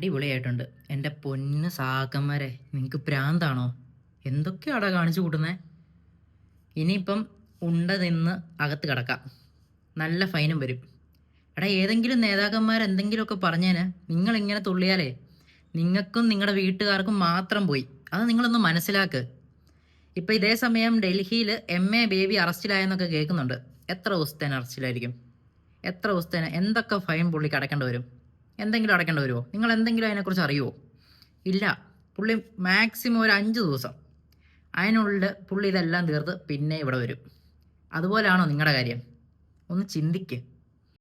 അടിപൊളിയായിട്ടുണ്ട്. എൻ്റെ പൊന്ന് സാക്കന്മാരെ, നിങ്ങൾക്ക് പ്രാന്താണോ? എന്തൊക്കെയാടാ കാണിച്ചു കൂട്ടുന്നേ? ഇനിയിപ്പം ഉണ്ട നിന്ന് അകത്ത് കിടക്കാം. നല്ല ഫൈനും വരും. എടാ, ഏതെങ്കിലും നേതാക്കന്മാർ എന്തെങ്കിലുമൊക്കെ പറഞ്ഞേന് നിങ്ങളിങ്ങനെ തുള്ളിയാലേ നിങ്ങൾക്കും നിങ്ങളുടെ വീട്ടുകാർക്കും മാത്രം പോയി. അത് നിങ്ങളൊന്ന് മനസ്സിലാക്ക്. ഇപ്പം ഇതേ സമയം ഡൽഹിയിൽ MA ബേബി അറസ്റ്റിലായെന്നൊക്കെ കേൾക്കുന്നുണ്ട്. എത്ര ദിവസത്തേന് അറസ്റ്റിലായിരിക്കും? എത്ര ദിവസത്തേന് എന്തൊക്കെ ഫൈൻ പുള്ളിക്ക് അടയ്ക്കേണ്ടി വരും? എന്തെങ്കിലും അടയ്ക്കേണ്ടി വരുമോ? നിങ്ങൾ എന്തെങ്കിലും അതിനെക്കുറിച്ച് അറിയുമോ? ഇല്ല. പുള്ളി മാക്സിമം ഒരു 5 ദിവസം, അതിനുള്ളിൽ പുള്ളി ഇതെല്ലാം തീർത്ത് പിന്നെ ഇവിടെ വരും. അതുപോലെയാണോ നിങ്ങളുടെ കാര്യം? ഒന്ന് ചിന്തിക്ക്.